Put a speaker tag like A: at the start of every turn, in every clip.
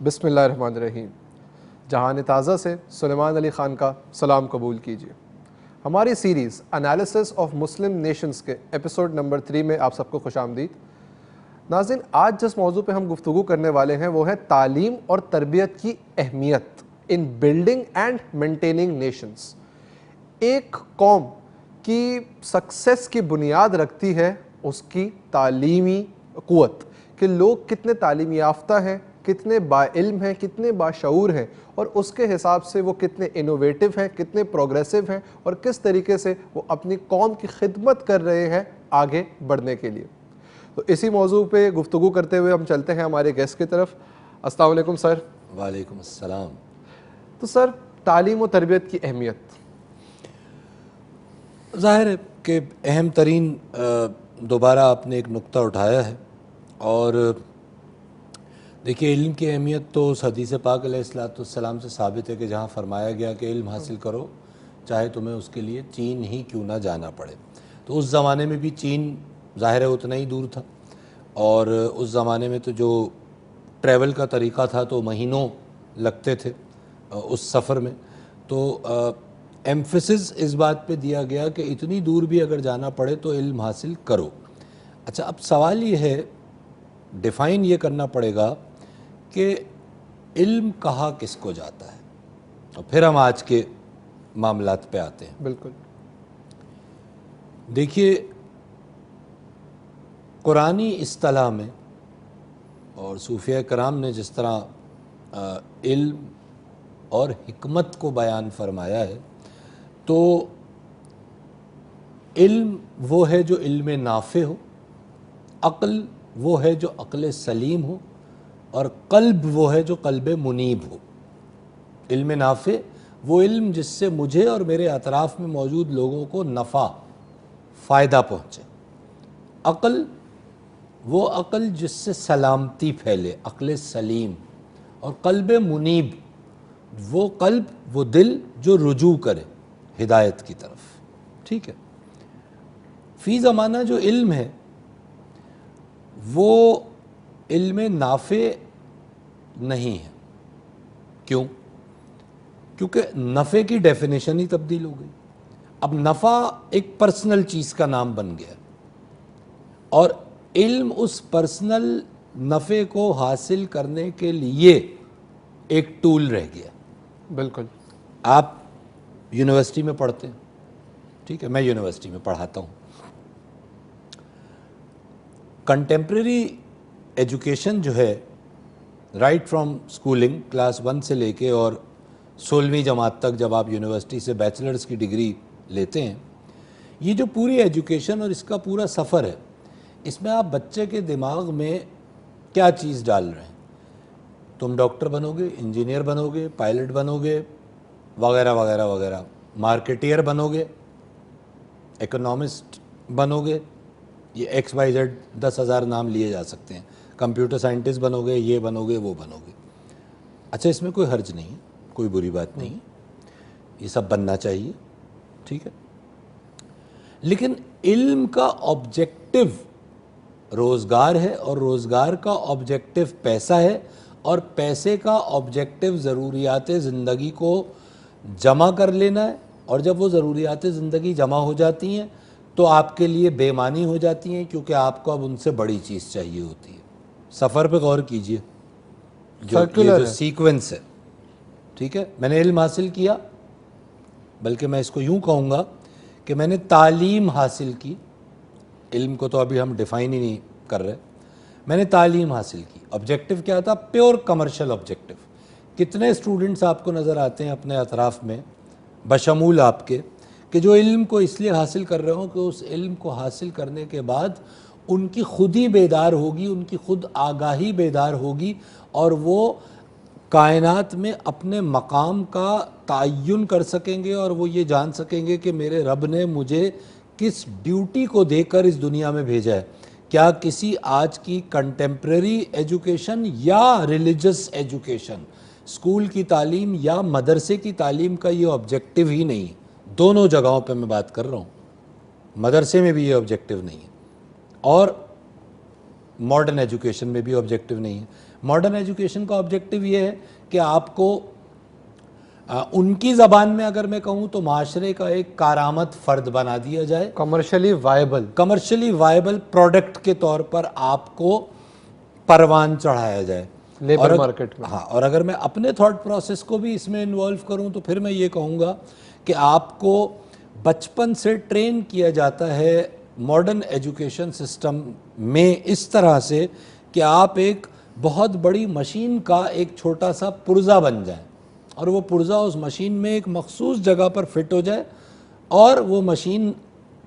A: بسم اللہ الرحمن الرحیم۔ جہان تازہ سے سلیمان علی خان کا سلام قبول کیجیے۔ ہماری series analysis of Muslim nations کے ایپیسوڈ نمبر 3 میں آپ سب کو خوش آمدید۔ ناظرین، آج جس موضوع پہ ہم گفتگو کرنے والے ہیں وہ ہے تعلیم اور تربیت کی اہمیت in building and maintaining nations. ایک قوم کی سکسیس کی بنیاد رکھتی ہے اس کی تعلیمی قوت، کہ لوگ کتنے تعلیم یافتہ ہیں، کتنے با علم ہیں، کتنے باشعور ہیں، اور اس کے حساب سے وہ کتنے انوویٹو ہیں، کتنے پروگریسو ہیں، اور کس طریقے سے وہ اپنی قوم کی خدمت کر رہے ہیں آگے بڑھنے کے لیے۔ تو اسی موضوع پہ گفتگو کرتے ہوئے ہم چلتے ہیں ہمارے گیسٹ کی طرف۔ السلام علیکم سر۔
B: وعلیکم السلام۔
A: تو سر، تعلیم و تربیت کی اہمیت۔
B: ظاہر ہے کہ اہم ترین دوبارہ آپ نے ایک نقطہ اٹھایا ہے، اور دیکھیے علم کی اہمیت تو اس حدیث پاک علیہ السلام سے ثابت ہے کہ جہاں فرمایا گیا کہ علم حاصل کرو چاہے تمہیں اس کے لیے چین ہی کیوں نہ جانا پڑے۔ تو اس زمانے میں بھی چین ظاہر ہے اتنا ہی دور تھا، اور اس زمانے میں تو جو ٹریول کا طریقہ تھا تو مہینوں لگتے تھے اس سفر میں، تو ایمفیسس اس بات پہ دیا گیا کہ اتنی دور بھی اگر جانا پڑے تو علم حاصل کرو۔ اچھا، اب سوال یہ ہے، ڈیفائن یہ کرنا پڑے گا کہ علم کہا کس کو جاتا ہے، اور پھر ہم آج کے معاملات پہ آتے ہیں۔
A: بالکل۔
B: دیکھیے، قرآنی اصطلاح میں اور صوفیہ کرام نے جس طرح علم اور حکمت کو بیان فرمایا ہے، تو علم وہ ہے جو علم نافع ہو، عقل وہ ہے جو عقل سلیم ہو، اور قلب وہ ہے جو قلب منیب ہو۔ علم نافع وہ علم جس سے مجھے اور میرے اطراف میں موجود لوگوں کو نفع، فائدہ پہنچے۔ عقل وہ عقل جس سے سلامتی پھیلے، عقل سلیم۔ اور قلب منیب وہ قلب، وہ دل جو رجوع کرے ہدایت کی طرف۔ ٹھیک ہے، فی زمانہ جو علم ہے وہ علم نافع نہیں ہے۔ کیوں؟ کیونکہ نفع کی ڈیفینیشن ہی تبدیل ہو گئی۔ اب نفع ایک پرسنل چیز کا نام بن گیا، اور علم اس پرسنل نفع کو حاصل کرنے کے لیے ایک ٹول رہ گیا۔
A: بالکل۔
B: آپ یونیورسٹی میں پڑھتے ہیں، ٹھیک ہے، میں یونیورسٹی میں پڑھاتا ہوں۔ کنٹمپریری ایجوکیشن جو ہے، رائٹ فرام اسکولنگ کلاس 1 سے لے کے اور 16ویں جماعت تک جب آپ یونیورسٹی سے بیچلرز کی ڈگری لیتے ہیں، یہ جو پوری ایجوکیشن اور اس کا پورا سفر ہے، اس میں آپ بچے کے دماغ میں کیا چیز ڈال رہے ہیں؟ تم ڈاکٹر بنو گے، انجینئر بنو گے، پائلٹ بنو گے، وغیرہ وغیرہ وغیرہ، مارکیٹئر بنو گے، اکنامسٹ بنو گے، یہ XYZ 10,000 نام لیے جا سکتے ہیں، کمپیوٹر سائنٹسٹ بنو گے، یہ بنو گے، وہ بنو گے۔ اچھا، اس میں کوئی حرج نہیں، کوئی بری بات نہیں، یہ سب بننا چاہیے، ٹھیک ہے۔ لیکن علم کا آبجیکٹو روزگار ہے، اور روزگار کا آبجیکٹو پیسہ ہے، اور پیسے کا آبجیکٹو ضروریات زندگی کو جمع کر لینا ہے، اور جب وہ ضروریات زندگی جمع ہو جاتی ہیں تو آپ کے لیے بے معنی ہو جاتی ہیں، کیونکہ آپ کو اب ان سے بڑی چیز چاہیے ہوتی ہے۔ سفر پہ غور کیجئے، یہ جو سیکوینس ہے، ٹھیک ہے، میں نے علم حاصل کیا، بلکہ میں اس کو یوں کہوں گا کہ میں نے تعلیم حاصل کی۔ علم کو تو ابھی ہم ڈیفائن ہی نہیں کر رہے، میں نے تعلیم حاصل کی۔ آبجیکٹو کیا تھا؟ Pure commercial objective. کتنے اسٹوڈنٹس آپ کو نظر آتے ہیں اپنے اطراف میں، بشمول آپ کے، کہ جو علم کو اس لیے حاصل کر رہے ہوں کہ اس علم کو حاصل کرنے کے بعد ان کی خود ہی بیدار ہوگی، ان کی خود آگاہی بیدار ہوگی، اور وہ کائنات میں اپنے مقام کا تعین کر سکیں گے، اور وہ یہ جان سکیں گے کہ میرے رب نے مجھے کس ڈیوٹی کو دے کر اس دنیا میں بھیجا ہے۔ کیا کسی آج کی کنٹمپریری ایجوکیشن یا ریلیجس ایجوکیشن، اسکول کی تعلیم یا مدرسے کی تعلیم کا یہ آبجیکٹو ہی نہیں ہے؟ دونوں جگہوں پہ میں بات کر رہا ہوں، مدرسے میں بھی یہ آبجیکٹو نہیں ہے، اور ماڈرن ایجوکیشن میں بھی آبجیکٹو نہیں ہے۔ ماڈرن ایجوکیشن کا آبجیکٹیو یہ ہے کہ آپ کو ان کی زبان میں اگر میں کہوں تو معاشرے کا ایک کارآمد فرد بنا دیا جائے،
A: کمرشلی
B: وائبل پروڈکٹ کے طور پر آپ کو پروان چڑھایا جائے
A: لیبر مارکیٹ میں۔
B: ہاں، اور اگر میں اپنے تھاٹ پروسیس کو بھی اس میں انوالو کروں تو پھر میں یہ کہوں گا کہ آپ کو بچپن سے ٹرین کیا جاتا ہے ماڈرن ایجوکیشن سسٹم میں اس طرح سے کہ آپ ایک بہت بڑی مشین کا ایک چھوٹا سا پرزہ بن جائیں، اور وہ پرزہ اس مشین میں ایک مخصوص جگہ پر فٹ ہو جائے اور وہ مشین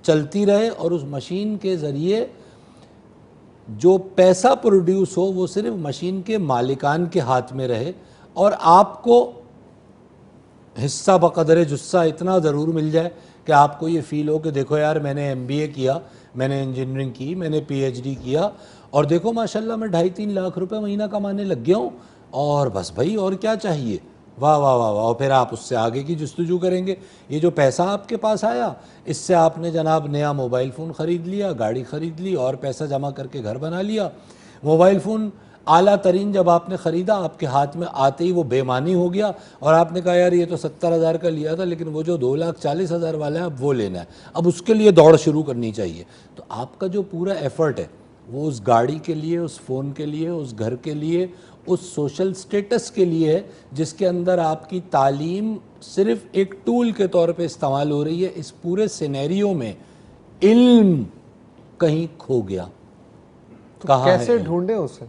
B: چلتی رہے، اور اس مشین کے ذریعے جو پیسہ پروڈیوس ہو وہ صرف مشین کے مالکان کے ہاتھ میں رہے، اور آپ کو حصہ بقدر جثہ اتنا ضرور مل جائے کہ آپ کو یہ فیل ہو کہ دیکھو یار میں نے MBA کیا، میں نے انجینئرنگ کی، میں نے PhD کیا، اور دیکھو ماشاءاللہ میں 2.5-3 لاکھ روپے مہینہ کمانے لگ گیا ہوں، اور بس بھائی اور کیا چاہیے، واہ واہ واہ واہ، اور پھر آپ اس سے آگے کی جستجو کریں گے۔ یہ جو پیسہ آپ کے پاس آیا، اس سے آپ نے جناب نیا موبائل فون خرید لیا، گاڑی خرید لی، اور پیسہ جمع کر کے گھر بنا لیا۔ موبائل فون اعلیٰ ترین جب آپ نے خریدا، آپ کے ہاتھ میں آتے ہی وہ بے معنی ہو گیا، اور آپ نے کہا یار یہ تو 70,000 کا لیا تھا، لیکن وہ جو 2,40,000 والا ہے اب وہ لینا ہے، اب اس کے لیے دوڑ شروع کرنی چاہیے۔ تو آپ کا جو پورا ایفرٹ ہے وہ اس گاڑی کے لیے، اس فون کے لیے، اس گھر کے لیے، اس سوشل سٹیٹس کے لیے ہے، جس کے اندر آپ کی تعلیم صرف ایک ٹول کے طور پہ استعمال ہو رہی ہے۔ اس پورے سینیریو میں علم کہیں کھو گیا، کہاں ہے
A: کیسے
B: علم؟
A: ڈھونڈیں اسے؟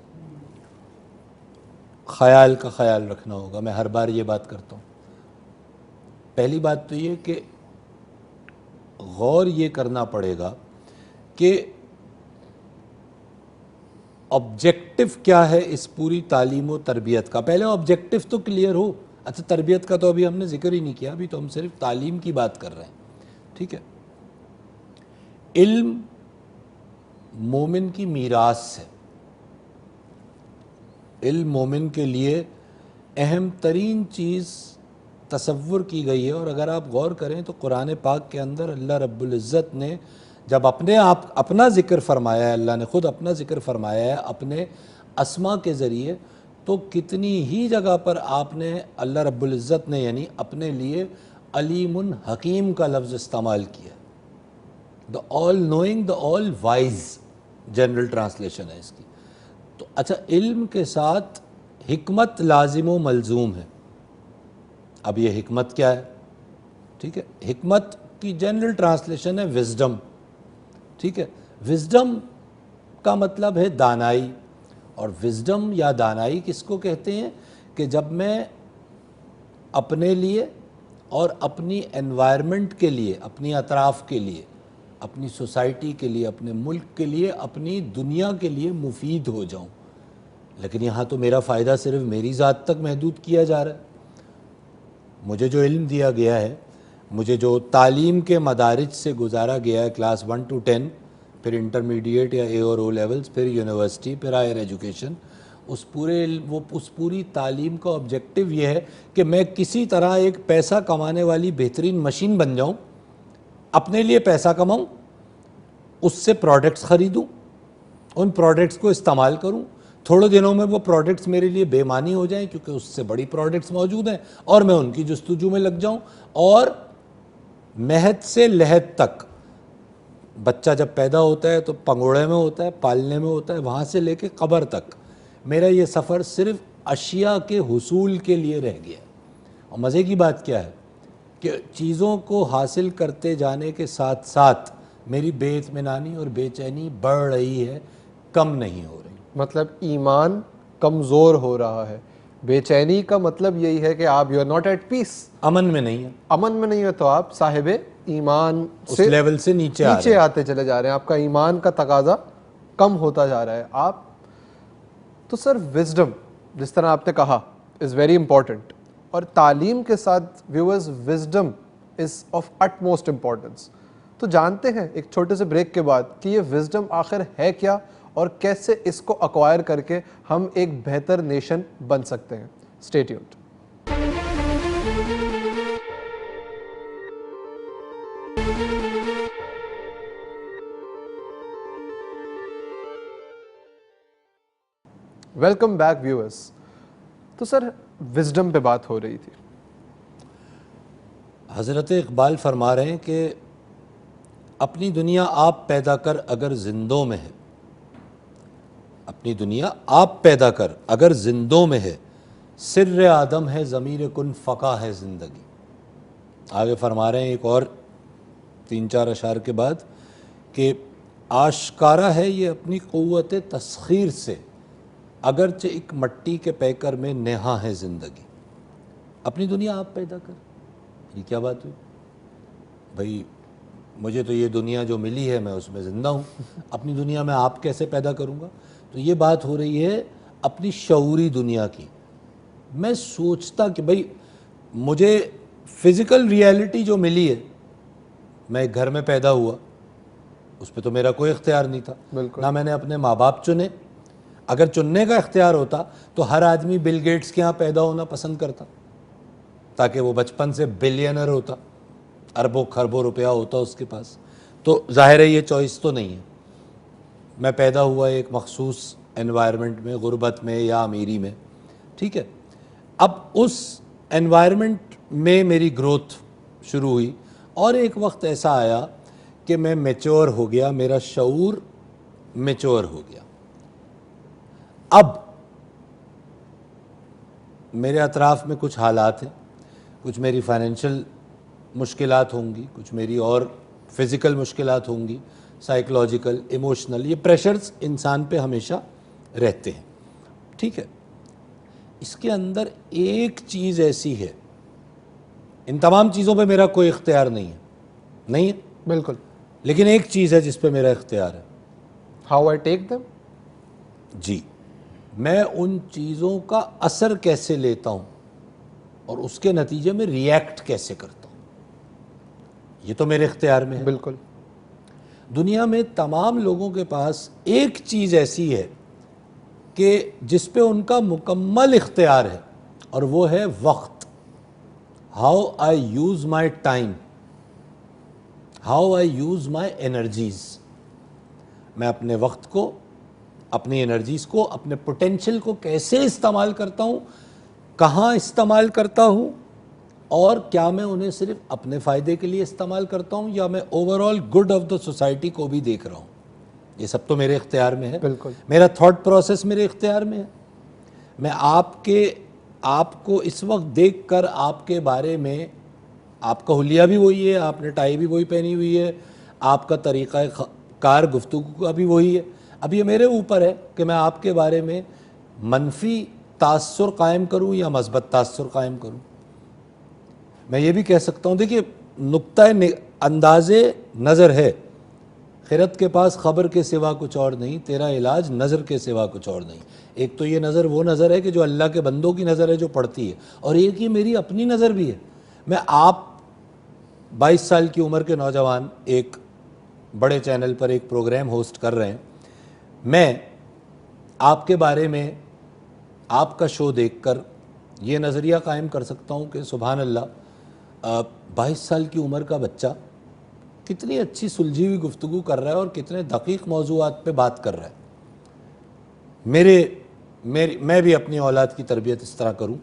B: خیال کا خیال رکھنا ہوگا، میں ہر بار یہ بات کرتا ہوں۔ پہلی بات تو یہ کہ غور یہ کرنا پڑے گا کہ آبجیکٹیو کیا ہے اس پوری تعلیم و تربیت کا۔ پہلے آبجیکٹیو تو کلیئر ہو۔ اچھا، تربیت کا تو ابھی ہم نے ذکر ہی نہیں کیا، ابھی تو ہم صرف تعلیم کی بات کر رہے ہیں، ٹھیک ہے۔ علم مومن کی میراث ہے، علم مومن کے لیے اہم ترین چیز تصور کی گئی ہے، اور اگر آپ غور کریں تو قرآن پاک کے اندر اللہ رب العزت نے جب اپنا ذکر فرمایا ہے، اللہ نے خود اپنا ذکر فرمایا ہے اپنے اسما کے ذریعے، تو کتنی ہی جگہ پر آپ نے اللہ رب العزت نے یعنی اپنے لیے علیم حکیم کا لفظ استعمال کیا۔ دا آل نوئنگ، دا آل وائز جنرل ٹرانسلیشن ہے اس کی۔ تو اچھا، علم کے ساتھ حکمت لازم و ملزوم ہے۔ اب یہ حکمت کیا ہے؟ ٹھیک ہے، حکمت کی جنرل ٹرانسلیشن ہے وزڈم، ٹھیک ہے۔ وزڈم کا مطلب ہے دانائی، اور وزڈم یا دانائی کس کو کہتے ہیں؟ کہ جب میں اپنے لیے اور اپنی انوائرمنٹ کے لیے، اپنی اطراف کے لیے، اپنی سوسائٹی کے لیے، اپنے ملک کے لیے، اپنی دنیا کے لیے مفید ہو جاؤں۔ لیکن یہاں تو میرا فائدہ صرف میری ذات تک محدود کیا جا رہا ہے۔ مجھے جو علم دیا گیا ہے، مجھے جو تعلیم کے مدارج سے گزارا گیا ہے، کلاس 1 to 10، پھر انٹرمیڈیٹ یا اے اور او لیولز، پھر یونیورسٹی، پھر ہائر ایجوکیشن، اس پوری تعلیم کا آبجیکٹیو یہ ہے کہ میں کسی طرح ایک پیسہ کمانے والی بہترین مشین بن جاؤں، اپنے لیے پیسہ کماؤں، اس سے پروڈکٹس خریدوں، ان پروڈکٹس کو استعمال کروں، تھوڑے دنوں میں وہ پروڈکٹس میرے لیے بے معنی ہو جائیں کیونکہ اس سے بڑی پروڈکٹس موجود ہیں، اور میں ان کی جستجو میں لگ جاؤں، اور مہد سے لحد تک، بچہ جب پیدا ہوتا ہے تو پنگوڑے میں ہوتا ہے، پالنے میں ہوتا ہے، وہاں سے لے کے قبر تک میرا یہ سفر صرف اشیاء کے حصول کے لیے رہ گیا ہے۔ اور مزے کی بات کیا ہے کہ چیزوں کو حاصل کرتے جانے کے ساتھ ساتھ میری بے اطمینانی اور بے چینی بڑھ رہی ہے، کم نہیں ہو رہی۔
A: مطلب ایمان کمزور ہو رہا ہے۔ بے چینی کا مطلب یہی ہے کہ آپ you are not at peace,
B: امن میں نہیں ہے،
A: امن میں نہیں ہے، تو آپ صاحب ایمان
B: اس
A: سے
B: لیول سے نیچے
A: آتے چلے جا رہے ہیں، آپ کا ایمان کا تقاضا کم ہوتا جا رہا ہے۔ آپ تو سر وزڈم جس طرح آپ نے کہا از ویری امپورٹنٹ، اور تعلیم کے ساتھ viewers wisdom is of it most importance. تو جانتے ہیں ایک چھوٹے سے بریک کے بعد کہ یہ وزڈم آخر ہے کیا، اور کیسے اس کو ایکوائر کر کے ہم ایک بہتر نیشن بن سکتے ہیں۔ Stay tuned. Welcome back viewers. تو سر وزڈم پہ بات ہو رہی تھی.
B: حضرت اقبال فرما رہے ہیں کہ اپنی دنیا آپ پیدا کر اگر زندوں میں ہے، اپنی دنیا آپ پیدا کر اگر زندوں میں ہے، سر آدم ہے ضمیر کن فقا ہے زندگی. آگے فرما رہے ہیں ایک اور 3-4 اشعار کے بعد کہ آشکارا ہے یہ اپنی قوت تسخیر سے، اگرچہ ایک مٹی کے پیکر میں نہا ہے زندگی. اپنی دنیا آپ پیدا کر، یہ کیا بات ہوئی بھائی؟ مجھے تو یہ دنیا جو ملی ہے میں اس میں زندہ ہوں، اپنی دنیا میں آپ کیسے پیدا کروں گا؟ تو یہ بات ہو رہی ہے اپنی شعوری دنیا کی. میں سوچتا کہ بھائی مجھے فزیکل ریالٹی جو ملی ہے، میں ایک گھر میں پیدا ہوا، اس پہ تو میرا کوئی اختیار نہیں تھا،
A: بالکل.
B: نہ میں نے اپنے ماں باپ چنے. اگر چننے کا اختیار ہوتا تو ہر آدمی بل گیٹس کے ہاں پیدا ہونا پسند کرتا، تاکہ وہ بچپن سے بلینر ہوتا، اربوں خربوں روپیہ ہوتا اس کے پاس. تو ظاہر ہے یہ چوائس تو نہیں ہے. میں پیدا ہوا ایک مخصوص انوائرمنٹ میں، غربت میں یا امیری میں، ٹھیک ہے. اب اس انوائرمنٹ میں میری گروتھ شروع ہوئی، اور ایک وقت ایسا آیا کہ میں میچور ہو گیا، میرا شعور میچور ہو گیا. اب میرے اطراف میں کچھ حالات ہیں، کچھ میری فائنینشیل مشکلات ہوں گی، کچھ میری اور فزیکل مشکلات ہوں گی، سائیکلوجیکل، ایموشنل. یہ پریشرز انسان پہ ہمیشہ رہتے ہیں، ٹھیک ہے. اس کے اندر ایک چیز ایسی ہے، ان تمام چیزوں پہ میرا کوئی اختیار نہیں ہے، نہیں ہے،
A: بالکل.
B: لیکن ایک چیز ہے جس پہ میرا اختیار ہے.
A: ہاؤ آئی ٹیک دم.
B: جی، میں ان چیزوں کا اثر کیسے لیتا ہوں اور اس کے نتیجے میں ریئیکٹ کیسے کرتا ہوں، یہ تو میرے اختیار میں ہے.
A: بالکل.
B: دنیا میں تمام لوگوں کے پاس ایک چیز ایسی ہے کہ جس پہ ان کا مکمل اختیار ہے، اور وہ ہے وقت. How I use my time, how I use my energies. میں اپنے وقت کو، اپنی انرجیز کو، اپنے پوٹینشیل کو کیسے استعمال کرتا ہوں، کہاں استعمال کرتا ہوں، اور کیا میں انہیں صرف اپنے فائدے کے لیے استعمال کرتا ہوں یا میں over all good of the society کو بھی دیکھ رہا ہوں. یہ سب تو میرے اختیار میں ہے.
A: بالکل.
B: میرا تھاٹ پروسیس میرے اختیار میں ہے. میں آپ کو اس وقت دیکھ کر آپ کے بارے میں، آپ کا حلیہ بھی وہی ہے، آپ نے ٹائی بھی وہی پہنی ہوئی ہے، آپ کا طریقہ کار گفتگو کا بھی وہی ہے. اب یہ میرے اوپر ہے کہ میں آپ کے بارے میں منفی تاثر قائم کروں یا مثبت تاثر قائم کروں. میں یہ بھی کہہ سکتا ہوں، دیکھیے نقطۂ انداز نظر ہے، خرد کے پاس خبر کے سوا کچھ اور نہیں، تیرا علاج نظر کے سوا کچھ اور نہیں. ایک تو یہ نظر وہ نظر ہے کہ جو اللہ کے بندوں کی نظر ہے جو پڑتی ہے، اور ایک یہ میری اپنی نظر بھی ہے. میں آپ 22 سال کی عمر کے نوجوان ایک بڑے چینل پر ایک پروگرام ہوسٹ کر رہے ہیں. میں آپ کے بارے میں، آپ کا شو دیکھ کر یہ نظریہ قائم کر سکتا ہوں کہ سبحان اللہ، 22 سال کی عمر کا بچہ کتنی اچھی سلجھی ہوئی گفتگو کر رہا ہے اور کتنے دقیق موضوعات پہ بات کر رہا ہے. میں بھی اپنی اولاد کی تربیت اس طرح کروں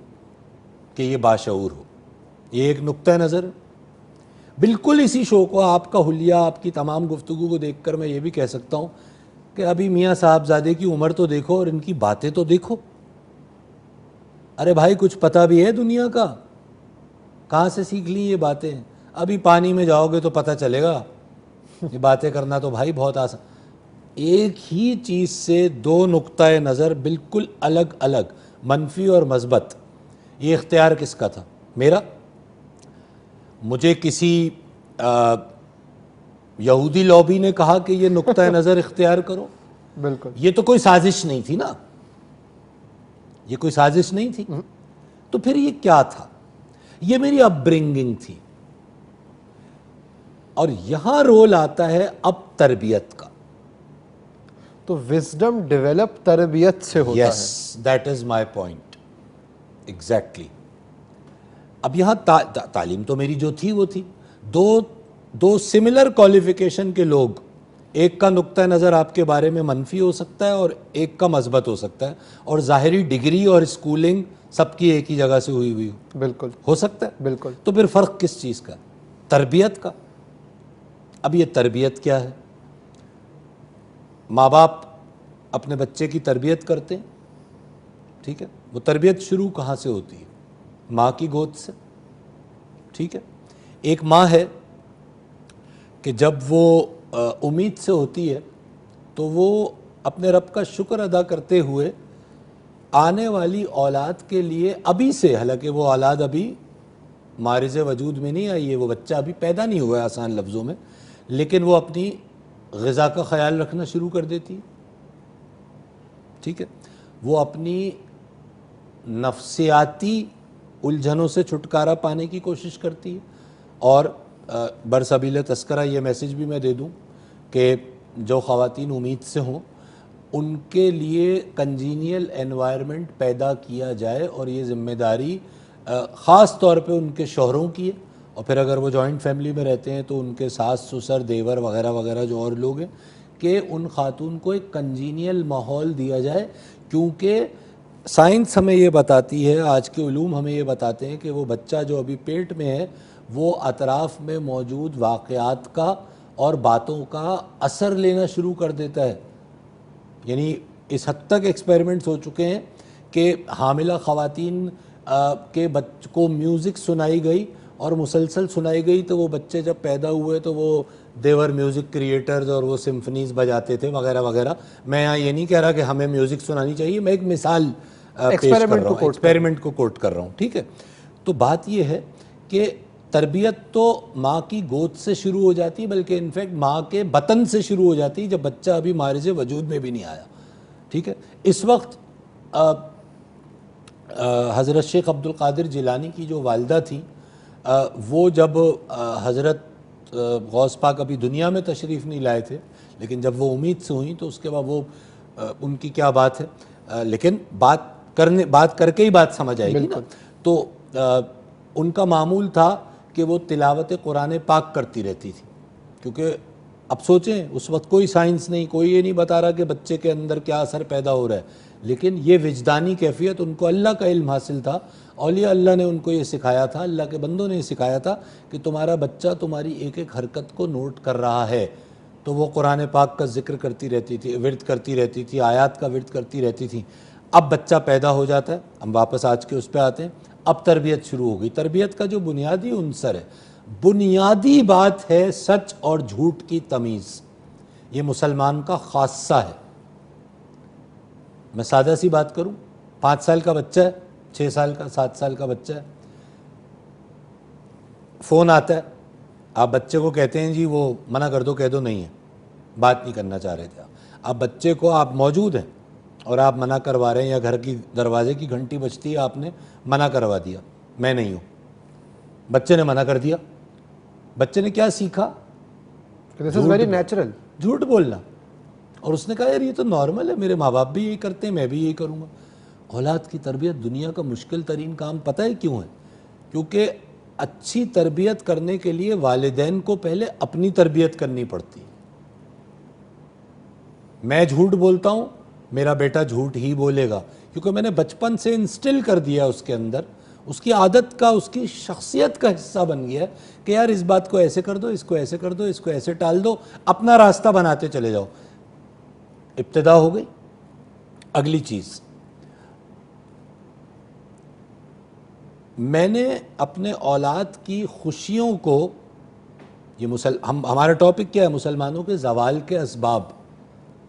B: کہ یہ باشعور ہو. یہ ایک نقطہ نظر. بالکل اسی شو کو، آپ کا حلیہ، آپ کی تمام گفتگو کو دیکھ کر میں یہ بھی کہہ سکتا ہوں کہ ابھی میاں صاحب زادے کی عمر تو دیکھو اور ان کی باتیں تو دیکھو. ارے بھائی کچھ پتہ بھی ہے دنیا کا؟ کہاں سے سیکھ لی یہ باتیں؟ ابھی پانی میں جاؤ گے تو پتہ چلے گا. یہ باتیں کرنا تو بھائی بہت آسان. ایک ہی چیز سے دو نقطۂ نظر بالکل الگ الگ، منفی اور مثبت. یہ اختیار کس کا تھا؟ میرا. مجھے کسی یہودی لابی نے کہا کہ یہ نقطۂ نظر اختیار کرو؟
A: بالکل.
B: یہ تو کوئی سازش نہیں تھی نا، یہ کوئی سازش نہیں تھی. تو پھر یہ کیا تھا؟ یہ میری اپ برنگنگ تھی. اور یہاں رول آتا ہے اب تربیت کا.
A: تو وزڈم ڈیولپ تربیت سے ہوتا ہے.
B: Yes, that is my point. Exactly. اب یہاں تعلیم تو میری جو تھی وہ تھی. دو سملر کوالیفیکیشن کے لوگ ایک کا نقطہ نظر آپ کے بارے میں منفی ہو سکتا ہے اور ایک کا مثبت ہو سکتا ہے، اور ظاہری ڈگری اور اسکولنگ سب کی ایک ہی جگہ سے ہوئی
A: بالکل
B: ہو سکتا ہے.
A: بالکل.
B: تو پھر فرق کس چیز کا؟ تربیت کا. اب یہ تربیت کیا ہے؟ ماں باپ اپنے بچے کی تربیت کرتے ہیں، ٹھیک ہے. وہ تربیت شروع کہاں سے ہوتی ہے؟ ماں کی گود سے، ٹھیک ہے. ایک ماں ہے کہ جب وہ امید سے ہوتی ہے تو وہ اپنے رب کا شکر ادا کرتے ہوئے آنے والی اولاد کے لیے ابھی سے، حالانکہ وہ اولاد ابھی مارز وجود میں نہیں آئی ہے، وہ بچہ ابھی پیدا نہیں ہوا ہے آسان لفظوں میں، لیکن وہ اپنی غذا کا خیال رکھنا شروع کر دیتی ہے، ٹھیک ہے. وہ اپنی نفسیاتی الجھنوں سے چھٹکارا پانے کی کوشش کرتی ہے. اور برسبیل تذکرہ یہ میسیج بھی میں دے دوں کہ جو خواتین امید سے ہوں ان کے لیے کنجینیل انوائرمنٹ پیدا کیا جائے، اور یہ ذمہ داری خاص طور پہ ان کے شوہروں کی ہے، اور پھر اگر وہ جوائنٹ فیملی میں رہتے ہیں تو ان کے ساس سسر دیور وغیرہ وغیرہ جو اور لوگ ہیں، کہ ان خاتون کو ایک کنجینیل ماحول دیا جائے. کیونکہ سائنس ہمیں یہ بتاتی ہے، آج کے علوم ہمیں یہ بتاتے ہیں کہ وہ بچہ جو ابھی پیٹ میں ہے وہ اطراف میں موجود واقعات کا اور باتوں کا اثر لینا شروع کر دیتا ہے. یعنی اس حد تک ایکسپیریمنٹس ہو چکے ہیں کہ حاملہ خواتین کے بچ کو میوزک سنائی گئی اور مسلسل سنائی گئی، تو وہ بچے جب پیدا ہوئے تو وہ دیور میوزک کریٹرز اور وہ سمفنیز بجاتے تھے وغیرہ وغیرہ. میں یہاں یہ نہیں کہہ رہا کہ ہمیں میوزک سنانی چاہیے، میں ایک مثال پیش کر رہا ہوں، ایکسپیریمنٹ کو کوٹ کر رہا ہوں، ٹھیک ہے. تو بات یہ ہے کہ تربیت تو ماں کی گود سے شروع ہو جاتی، بلکہ انفیکٹ ماں کے بطن سے شروع ہو جاتی جب بچہ ابھی مارج وجود میں بھی نہیں آیا، ٹھیک ہے. اس وقت حضرت شیخ عبد القادر جیلانی کی جو والدہ تھیں، وہ جب حضرت غوث پاک ابھی دنیا میں تشریف نہیں لائے تھے، لیکن جب وہ امید سے ہوئیں تو اس کے بعد وہ ان کی کیا بات ہے، لیکن بات کر کے ہی بات سمجھ آئے گی نا. تو ان کا معمول تھا کہ وہ تلاوت قرآن پاک کرتی رہتی تھی، کیونکہ اب سوچیں اس وقت کوئی سائنس نہیں، کوئی یہ نہیں بتا رہا کہ بچے کے اندر کیا اثر پیدا ہو رہا ہے، لیکن یہ وجدانی کیفیت ان کو اللہ کا علم حاصل تھا. اولیاء اللہ نے ان کو یہ سکھایا تھا، اللہ کے بندوں نے یہ سکھایا تھا کہ تمہارا بچہ تمہاری ایک ایک حرکت کو نوٹ کر رہا ہے. تو وہ قرآن پاک کا ذکر کرتی رہتی تھی، ورد کرتی رہتی تھی، آیات کا ورد کرتی رہتی تھی. اب بچہ پیدا ہو جاتا ہے، ہم واپس آج کے اس پہ آتے ہیں. اب تربیت شروع ہو گئی. تربیت کا جو بنیادی عنصر ہے، بنیادی بات ہے سچ اور جھوٹ کی تمیز. یہ مسلمان کا خاصہ ہے. میں سادہ سی بات کروں، 5 سال کا بچہ ہے، 6 سال کا 7 سال کا بچہ ہے، فون آتا ہے، آپ بچے کو کہتے ہیں جی وہ منع کر دو، کہہ دو نہیں ہے، بات نہیں کرنا چاہ رہے تھے آپ بچے کو، آپ موجود ہیں اور آپ منع کروا رہے ہیں، یا گھر کی دروازے کی گھنٹی بجتی ہے، آپ نے منع کروا دیا میں نہیں ہوں، بچے نے منع کر دیا. بچے نے کیا سیکھا؟
A: This is very natural.
B: جھوٹ بولنا. اور اس نے کہا یار یہ تو نارمل ہے، میرے ماں باپ بھی یہی کرتے ہیں، میں بھی یہی کروں گا. اولاد کی تربیت دنیا کا مشکل ترین کام پتہ ہے کیوں ہے؟ کیونکہ اچھی تربیت کرنے کے لیے والدین کو پہلے اپنی تربیت کرنی پڑتی ہے. میں جھوٹ بولتا ہوں، میرا بیٹا جھوٹ ہی بولے گا، کیونکہ میں نے بچپن سے انسٹل کر دیا اس کے اندر، اس کی عادت کا، اس کی شخصیت کا حصہ بن گیا کہ یار اس بات کو ایسے کر دو، اس کو ایسے کر دو، اس کو ایسے ٹال دو، اپنا راستہ بناتے چلے جاؤ. ابتدا ہو گئی. اگلی چیز، میں نے اپنے اولاد کی خوشیوں کو، یہ ہمارا ٹاپک کیا ہے؟ مسلمانوں کے زوال کے اسباب.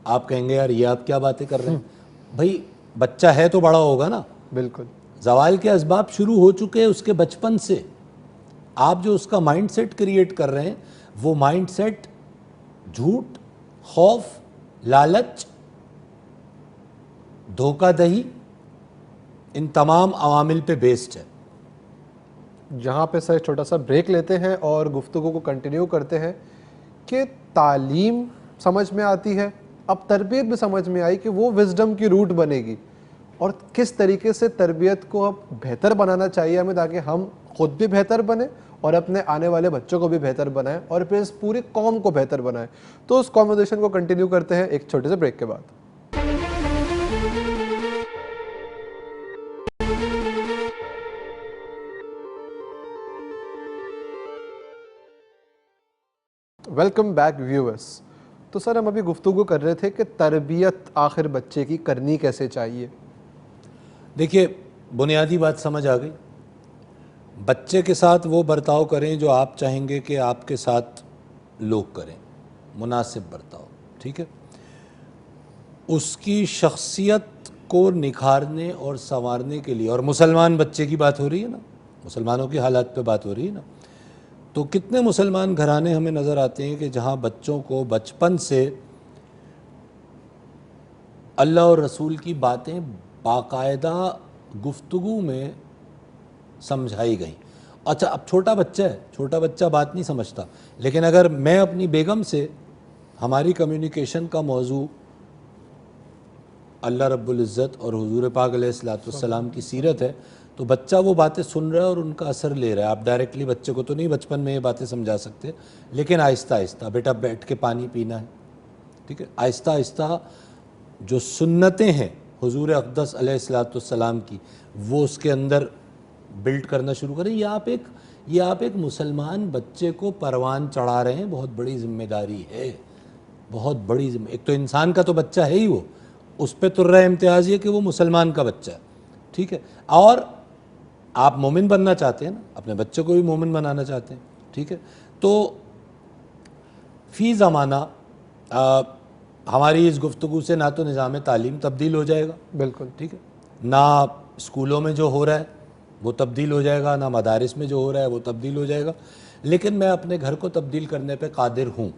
B: آپ کہیں گے یار یہ آپ کیا باتیں کر رہے ہیں؟ بھائی بچہ ہے تو بڑا ہوگا نا.
A: بالکل.
B: زوال کے اسباب شروع ہو چکے ہیں اس کے بچپن سے. آپ جو اس کا مائنڈ سیٹ کریٹ کر رہے ہیں، وہ مائنڈ سیٹ جھوٹ، خوف، لالچ، دھوکہ دہی، ان تمام عوامل پہ بیسڈ ہے.
A: جہاں پہ سر چھوٹا سا بریک لیتے ہیں اور گفتگو کو کنٹینیو کرتے ہیں کہ تعلیم سمجھ میں آتی ہے، اب تربیت بھی سمجھ میں آئی کہ وہ وزڈم کی روٹ بنے گی. اور کس طریقے سے تربیت کو اب بہتر بنانا چاہیے ہمیں تاکہ ہم خود بھی بہتر بنیں اور اپنے آنے والے بچوں کو بھی بہتر بنائیں اور پھر اس پوری قوم کو بہتر بنائیں. تو اس کانورسیشن کو کنٹینیو کرتے ہیں ایک چھوٹے سے بریک کے بعد. Welcome back viewers. تو سر ہم ابھی گفتگو کر رہے تھے کہ تربیت آخر بچے کی کرنی کیسے چاہیے.
B: دیکھیے بنیادی بات سمجھ آ گئی. بچے کے ساتھ وہ برتاؤ کریں جو آپ چاہیں گے کہ آپ کے ساتھ لوگ کریں, مناسب برتاؤ, ٹھیک ہے. اس کی شخصیت کو نکھارنے اور سنوارنے کے لیے, اور مسلمان بچے کی بات ہو رہی ہے نا, مسلمانوں کی حالات پہ بات ہو رہی ہے نا, تو کتنے مسلمان گھرانے ہمیں نظر آتے ہیں کہ جہاں بچوں کو بچپن سے اللہ اور رسول کی باتیں باقاعدہ گفتگو میں سمجھائی گئیں. اچھا اب چھوٹا بچہ ہے, چھوٹا بچہ بات نہیں سمجھتا, لیکن اگر میں اپنی بیگم سے, ہماری کمیونیکیشن کا موضوع اللہ رب العزت اور حضور پاک علیہ الصلوۃ والسلام کی سیرت ہے, تو بچہ وہ باتیں سن رہا ہے اور ان کا اثر لے رہا ہے. آپ ڈائریکٹلی بچے کو تو نہیں بچپن میں یہ باتیں سمجھا سکتے, لیکن آہستہ آہستہ, بیٹا بیٹھ کے پانی پینا ہے, ٹھیک ہے, آہستہ آہستہ جو سنتیں ہیں حضور اقدس علیہ الصلوۃ والسلام کی, وہ اس کے اندر بلڈ کرنا شروع کریں. یہ آپ ایک مسلمان بچے کو پروان چڑھا رہے ہیں. بہت بڑی ذمہ داری ہے, بہت بڑی ذمہ. ایک تو انسان کا تو بچہ ہے ہی, وہ اس پہ تر رہا امتیاز یہ کہ وہ مسلمان کا بچہ ہے, ٹھیک ہے. اور آپ مومن بننا چاہتے ہیں نا, اپنے بچے کو بھی مومن بنانا چاہتے ہیں, ٹھیک ہے. تو فی زمانہ ہماری اس گفتگو سے نہ تو نظام تعلیم تبدیل ہو جائے گا,
A: بالکل
B: ٹھیک ہے, نہ اسکولوں میں جو ہو رہا ہے وہ تبدیل ہو جائے گا, نہ مدارس میں جو ہو رہا ہے وہ تبدیل ہو جائے گا, لیکن میں اپنے گھر کو تبدیل کرنے پہ قادر ہوں.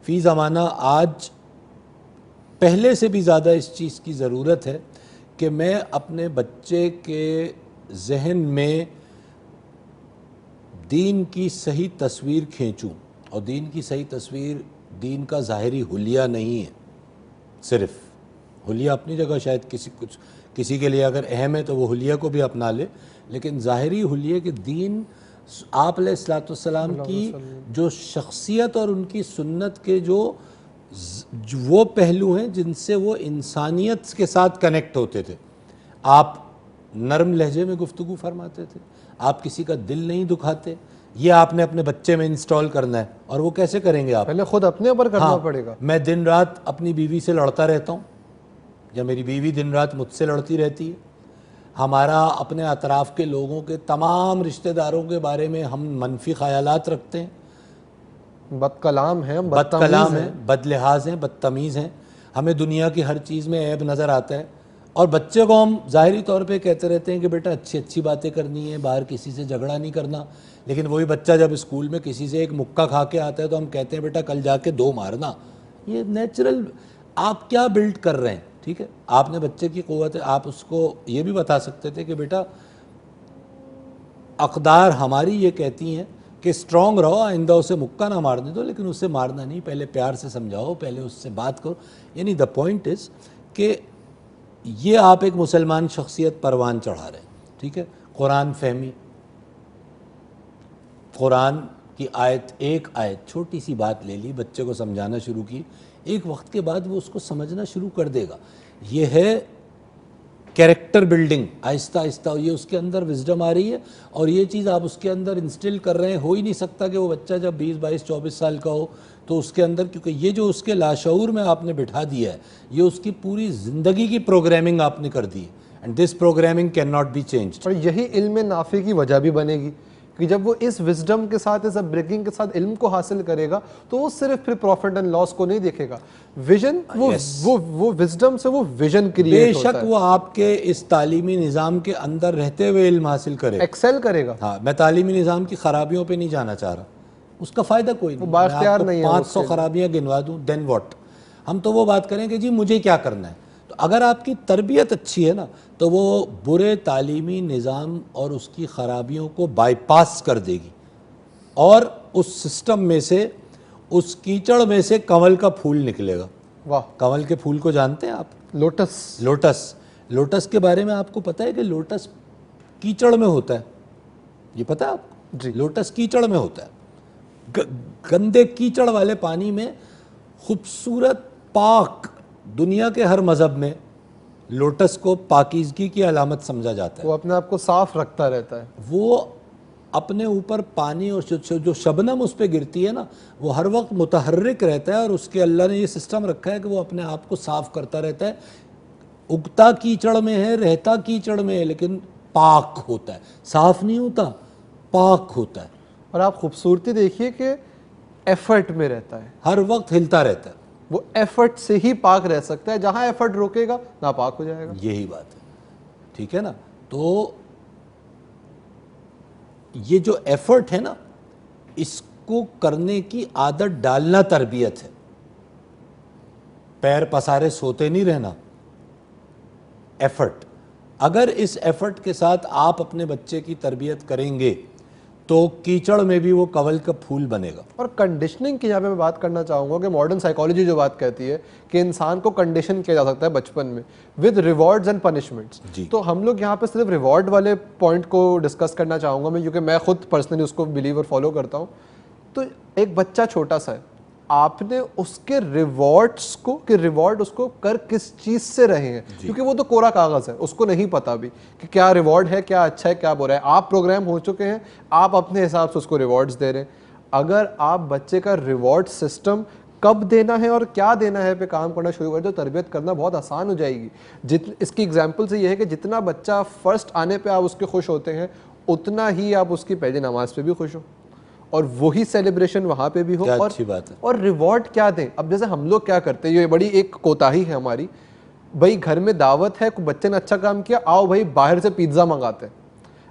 B: فی زمانہ آج پہلے سے بھی زیادہ اس چیز کی ضرورت ہے کہ میں اپنے بچے کے ذہن میں دین کی صحیح تصویر کھینچوں. اور دین کی صحیح تصویر دین کا ظاہری حلیہ نہیں ہے, صرف حلیہ اپنی جگہ شاید کسی کے لیے اگر اہم ہے تو وہ حلیہ کو بھی اپنا لے, لیکن ظاہری حلیہ کہ دین آپ علیہ الصلوۃ والسلام کی جو شخصیت اور ان کی سنت کے جو وہ پہلو ہیں جن سے وہ انسانیت کے ساتھ کنیکٹ ہوتے تھے. آپ نرم لہجے میں گفتگو فرماتے تھے, آپ کسی کا دل نہیں دکھاتے. یہ آپ نے اپنے بچے میں انسٹال کرنا ہے. اور وہ کیسے کریں گے آپ؟
A: پہلے خود اپنے اوپر کرنا پڑے گا.
B: میں دن رات اپنی بیوی سے لڑتا رہتا ہوں, یا میری بیوی دن رات مجھ سے لڑتی رہتی ہے. ہمارا اپنے اطراف کے لوگوں کے تمام رشتہ داروں کے بارے میں ہم منفی خیالات رکھتے ہیں,
A: بد کلام ہیں,
B: بد کلام ہیں, بد لحاظ ہیں, بدتمیز ہیں. ہمیں دنیا کی ہر چیز میں عیب نظر آتا ہے. اور بچے کو ہم ظاہری طور پہ کہتے رہتے ہیں کہ بیٹا اچھی باتیں کرنی ہیں, باہر کسی سے جھگڑا نہیں کرنا, لیکن وہی بچہ جب اسکول میں کسی سے ایک مکہ کھا کے آتا ہے تو ہم کہتے ہیں بیٹا کل جا کے 2 مارنا. یہ نیچرل آپ کیا بلڈ کر رہے ہیں, ٹھیک ہے. آپ نے بچے کی قوت ہے, آپ اس کو یہ بھی بتا سکتے تھے کہ بیٹا اقدار ہماری یہ کہتی ہیں کہ اسٹرانگ رہو, آئندہ اسے مکہ نہ مارنے دو, لیکن اسے مارنا نہیں, پہلے پیار سے سمجھاؤ, پہلے اس سے بات کرو. یعنی دا پوائنٹ از کہ یہ آپ ایک مسلمان شخصیت پروان چڑھا رہے ہیں, ٹھیک ہے. قرآن فہمی, قرآن کی آیت, ایک آیت چھوٹی سی بات لے لی, بچے کو سمجھانا شروع کی, ایک وقت کے بعد وہ اس کو سمجھنا شروع کر دے گا. یہ ہے کیریکٹر بلڈنگ, آہستہ آہستہ یہ اس کے اندر وزڈم آ رہی ہے, اور یہ چیز آپ اس کے اندر انسٹل کر رہے ہیں. ہو ہی نہیں سکتا کہ وہ بچہ جب 20, 22, 24 سال کا ہو تو اس کے اندر, کیونکہ یہ جو اس کے لاشعور میں آپ نے بٹھا دیا ہے, یہ اس کی پوری زندگی کی پروگرامنگ آپ نے کر دی ہے, and this programming can not be changed.
A: اور یہی علم نافع کی وجہ بھی بنے گی کہ جب وہ اس وزڈم کے ساتھ, اس اپبرنگنگ کے ساتھ علم کو حاصل کرے گا تو وہ صرف پھر پروفٹ اینڈ لاس کو نہیں دیکھے گا, ویژن, وہ وزڈم سے وہ ویژن کریٹ ہوتا ہے.
B: بے شک وہ آپ کے اس تعلیمی نظام کے اندر رہتے ہوئے علم حاصل کرے,
A: ایکسل کرے گا.
B: ہاں, میں تعلیمی نظام کی خرابیوں پہ نہیں جانا چاہ رہا, اس کا فائدہ کوئی نہیں.
A: بااختیار نہیں ہے.
B: 500 خرابیاں گنوا دوں, دین واٹ. ہم تو وہ بات کریں کہ جی مجھے کیا کرنا ہے. تو اگر آپ کی تربیت اچھی ہے نا, تو وہ برے تعلیمی نظام اور اس کی خرابیوں کو بائی پاس کر دے گی, اور اس سسٹم میں سے, اس کیچڑ میں سے کنول کا پھول نکلے گا.
A: واہ,
B: کنول کے پھول کو جانتے ہیں آپ؟
A: لوٹس.
B: لوٹس, لوٹس کے بارے میں آپ کو پتہ ہے کہ لوٹس کیچڑ میں ہوتا ہے، یہ پتہ ہے آپ کو؟
A: جی
B: لوٹس کیچڑ میں ہوتا ہے، گندے کیچڑ والے پانی میں خوبصورت پاک، دنیا کے ہر مذہب میں لوٹس کو پاکیزگی کی علامت سمجھا جاتا ہے.
A: وہ اپنے آپ کو صاف رکھتا رہتا ہے.
B: وہ اپنے اوپر پانی اور جو شبنم اس پہ گرتی ہے نا، وہ ہر وقت متحرک رہتا ہے، اور اس کے اللہ نے یہ سسٹم رکھا ہے کہ وہ اپنے آپ کو صاف کرتا رہتا ہے. اگتا کیچڑ میں ہے، رہتا کیچڑ میں ہے، لیکن پاک ہوتا ہے، صاف نہیں ہوتا، پاک ہوتا ہے.
A: اور آپ خوبصورتی دیکھیے کہ ایفرٹ میں رہتا ہے،
B: ہر وقت ہلتا رہتا ہے.
A: وہ ایفرٹ سے ہی پاک رہ سکتا ہے، جہاں ایفرٹ روکے گا ناپاک ہو جائے گا.
B: یہی بات ہے، ٹھیک ہے نا. تو یہ جو ایفرٹ ہے نا، اس کو کرنے کی عادت ڈالنا تربیت ہے. پیر پسارے سوتے نہیں رہنا، ایفرٹ. اگر اس ایفرٹ کے ساتھ آپ اپنے بچے کی تربیت کریں گے تو کیچڑ میں بھی وہ کنول کا پھول بنے گا.
A: اور کنڈیشننگ کی یہاں پہ میں بات کرنا چاہوں گا کہ ماڈرن سائیکالوجی جو بات کہتی ہے کہ انسان کو کنڈیشن کیا جا سکتا ہے بچپن میں ود ریوارڈز اینڈ پنشمنٹس. تو ہم لوگ یہاں پہ صرف ریوارڈ والے پوائنٹ کو ڈسکس کرنا چاہوں گا میں، کیونکہ میں خود پرسنلی اس کو بلیو اور فالو کرتا ہوں. تو ایک بچہ چھوٹا سا ہے، آپ نے اس کے ریوارڈس کو کہ ریوارڈ اس کو کر کس چیز سے رہے ہیں، کیونکہ وہ تو کورا کاغذ ہے، اس کو نہیں پتا بھی کہ کیا ریوارڈ ہے، کیا اچھا ہے، کیا برا ہے. آپ پروگرام ہو چکے ہیں، آپ اپنے حساب سے اس کو ریوارڈز دے رہے ہیں. اگر آپ بچے کا ریوارڈ سسٹم کب دینا ہے اور کیا دینا ہے پہ کام کرنا شروع کر دو، تربیت کرنا بہت آسان ہو جائے گی. اس کی ایگزامپل سے یہ ہے کہ جتنا بچہ فرسٹ آنے پہ آپ اس کے خوش ہوتے ہیں، اتنا ہی آپ اس کی پہلی نماز پہ بھی خوش ہو، اور وہی سیلیبریشن وہاں پہ بھی ہو.
B: کیا اچھی بات ہے.
A: اور ریوارڈ کیا دیں؟ اب جیسے ہم لوگ کیا کرتے ہیں، یہ بڑی ایک کوتاہی ہے ہماری، بھائی گھر میں دعوت ہے، بچے نے اچھا کام کیا، آؤ بھائی باہر سے پیزا منگاتے ہیں.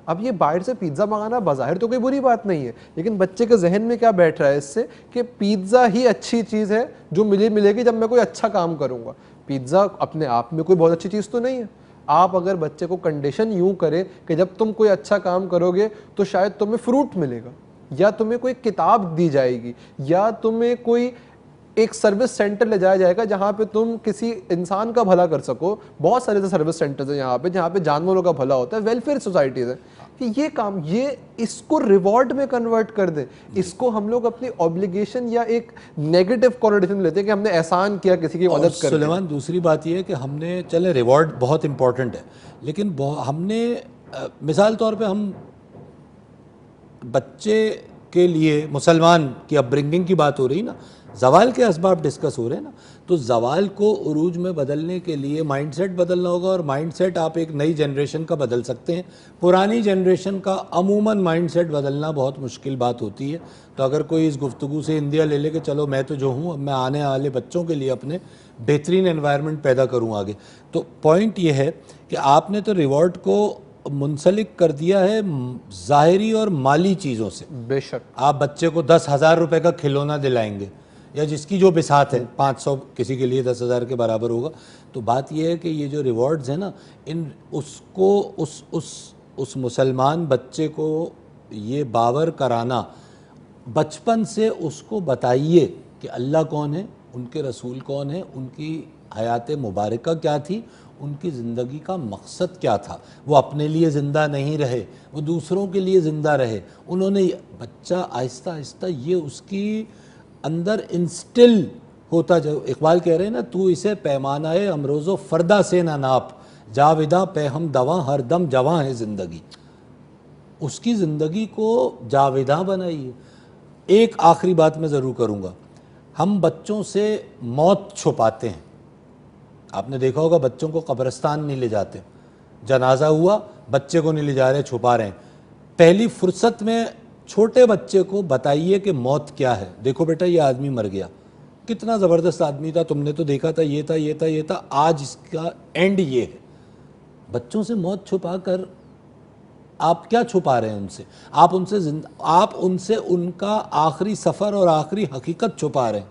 A: اب یہ باہر سے پیزا منگانا بظاہر تو کوئی بری بات نہیں ہے، لیکن بچے کے ذہن میں کیا بیٹھ رہا ہے اس سے کہ پیزا ہی اچھی چیز ہے جو ملے گی جب میں کوئی اچھا کام کروں گا. پیزا اپنے آپ میں کوئی بہت اچھی چیز تو نہیں ہے. آپ اگر بچے کو کنڈیشن یوں کریں کہ جب تم کوئی اچھا کام کرو گے تو شاید تمہیں فروٹ ملے گا، یا تمہیں کوئی کتاب دی جائے گی، یا تمہیں کوئی ایک سروس سینٹر لے جایا جائے گا جہاں پہ تم کسی انسان کا بھلا کر سکو. بہت سارے سروس سینٹرز ہیں یہاں پہ جہاں پہ جانوروں کا بھلا ہوتا ہے، ویلفیئر سوسائٹیز ہیں. کہ یہ کام یہ اس کو ریوارڈ میں کنورٹ کر دیں. اس کو ہم لوگ اپنی اوبلیگیشن یا ایک نیگیٹو کونوٹیشن لیتے ہیں کہ ہم نے احسان کیا کسی کی مدد کر کے.
B: سلیمان دوسری بات یہ ہے کہ ہم نے چلے ریوارڈ بہت امپورٹنٹ ہے، لیکن ہم نے مثال طور پہ ہم بچے کے لیے مسلمان کی اپ برنگنگ کی بات ہو رہی نا، زوال کے اسباب ڈسکس ہو رہے ہیں نا، تو زوال کو عروج میں بدلنے کے لیے مائنڈ سیٹ بدلنا ہوگا. اور مائنڈ سیٹ آپ ایک نئی جنریشن کا بدل سکتے ہیں، پرانی جنریشن کا عموماً مائنڈ سیٹ بدلنا بہت مشکل بات ہوتی ہے. تو اگر کوئی اس گفتگو سے اندیا لے لے کہ چلو میں تو جو ہوں اب میں آنے والے بچوں کے لیے اپنے بہترین انوائرمنٹ پیدا کروں آگے، تو پوائنٹ یہ ہے کہ آپ نے تو ریوارڈ کو منسلک کر دیا ہے ظاہری اور مالی چیزوں سے.
A: بے شک
B: آپ بچے کو 10,000 روپے کا کھلونا دلائیں گے، یا جس کی جو بساط ہے 500 کسی کے لیے 10,000 کے برابر ہوگا. تو بات یہ ہے کہ یہ جو ریوارڈز ہیں نا، اس کو اس مسلمان بچے کو یہ باور کرانا، بچپن سے اس کو بتائیے کہ اللہ کون ہے، ان کے رسول کون ہے، ان کی حیات مبارکہ کیا تھی، ان کی زندگی کا مقصد کیا تھا. وہ اپنے لیے زندہ نہیں رہے، وہ دوسروں کے لیے زندہ رہے. انہوں نے بچہ آہستہ آہستہ یہ اس کی اندر انسٹل ہوتا جو اقبال کہہ رہے ہیں نا، تو اسے پیمانہ امروز و فردا سے نہ ناپ، جاوداں پہ ہم دواں ہر دم جواں ہے زندگی. اس کی زندگی کو جاوداں بنائیے. ایک آخری بات میں ضرور کروں گا، ہم بچوں سے موت چھپاتے ہیں. آپ نے دیکھا ہوگا بچوں کو قبرستان نہیں لے جاتے، جنازہ ہوا بچے کو نہیں لے جا رہے، چھپا رہے ہیں. پہلی فرصت میں چھوٹے بچے کو بتائیے کہ موت کیا ہے. دیکھو بیٹا یہ آدمی مر گیا، کتنا زبردست آدمی تھا، تم نے تو دیکھا تھا، یہ تھا یہ تھا یہ تھا، آج اس کا اینڈ یہ ہے. بچوں سے موت چھپا کر آپ کیا چھپا رہے ہیں ان سے؟ آپ ان سے ان کا آخری سفر اور آخری حقیقت چھپا رہے ہیں.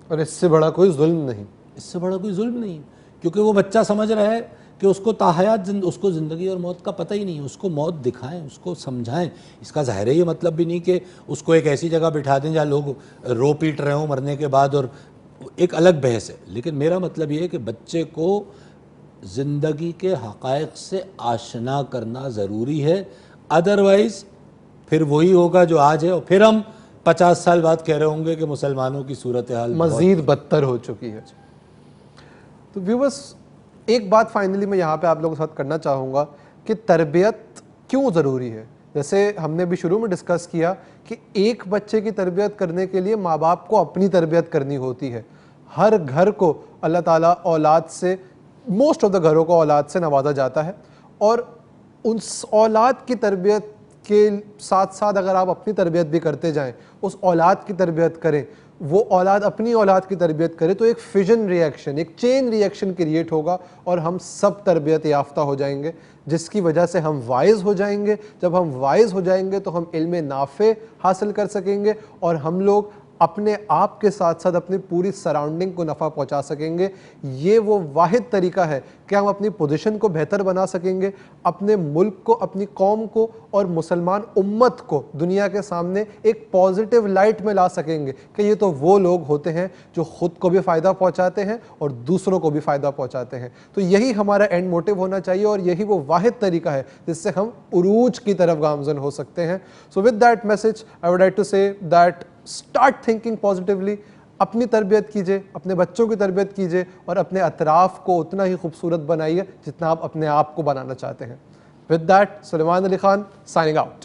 A: اور اس سے بڑا کوئی ظلم نہیں،
B: اس سے بڑا کوئی ظلم نہیں، کیونکہ وہ بچہ سمجھ رہا ہے کہ اس کو تاحیات اس کو زندگی اور موت کا پتہ ہی نہیں ہے. اس کو موت دکھائیں، اس کو سمجھائیں. اس کا ظاہر ہے یہ مطلب بھی نہیں کہ اس کو ایک ایسی جگہ بٹھا دیں جہاں لوگ رو پیٹ رہے ہوں مرنے کے بعد، اور ایک الگ بحث ہے. لیکن میرا مطلب یہ ہے کہ بچے کو زندگی کے حقائق سے آشنا کرنا ضروری ہے، ادروائز پھر وہی ہوگا جو آج ہے، اور پھر ہم 50 سال بعد کہہ رہے ہوں گے کہ مسلمانوں کی صورتحال
A: مزید بدتر ہو چکی ہے۔ تو ویورس، ایک بات فائنلی میں یہاں پہ آپ لوگوں کے ساتھ کرنا چاہوں گا کہ تربیت کیوں ضروری ہے۔ جیسے ہم نے بھی شروع میں ڈسکس کیا کہ ایک بچے کی تربیت کرنے کے لیے ماں باپ کو اپنی تربیت کرنی ہوتی ہے۔ ہر گھر کو اللہ تعالیٰ اولاد سے، موسٹ آف دا گھروں کو اولاد سے نوازا جاتا ہے، اور اس اولاد کی تربیت کے ساتھ ساتھ اگر آپ اپنی تربیت بھی کرتے جائیں، اس اولاد کی تربیت کریں، وہ اولاد اپنی اولاد کی تربیت کرے، تو ایک فیژن ری ایکشن، ایک چین ری ایکشن کریٹ ہوگا، اور ہم سب تربیت یافتہ ہو جائیں گے، جس کی وجہ سے ہم وائز ہو جائیں گے۔ جب ہم وائز ہو جائیں گے تو ہم علم نافع حاصل کر سکیں گے، اور ہم لوگ اپنے آپ کے ساتھ ساتھ اپنی پوری سراؤنڈنگ کو نفع پہنچا سکیں گے۔ یہ وہ واحد طریقہ ہے کہ ہم اپنی پوزیشن کو بہتر بنا سکیں گے، اپنے ملک کو، اپنی قوم کو اور مسلمان امت کو دنیا کے سامنے ایک پازیٹیو لائٹ میں لا سکیں گے کہ یہ تو وہ لوگ ہوتے ہیں جو خود کو بھی فائدہ پہنچاتے ہیں اور دوسروں کو بھی فائدہ پہنچاتے ہیں۔ تو یہی ہمارا اینڈ موٹیو ہونا چاہیے، اور یہی وہ واحد طریقہ ہے جس سے ہم عروج کی طرف گامزن ہو سکتے ہیں۔ So with that message I would like to say that start thinking positively, اپنی تربیت کیجئے، اپنے بچوں کی تربیت کیجئے، اور اپنے اطراف کو اتنا ہی خوبصورت بنائیے جتنا آپ اپنے آپ کو بنانا چاہتے ہیں۔ With that, Suleman Ali Khan signing out.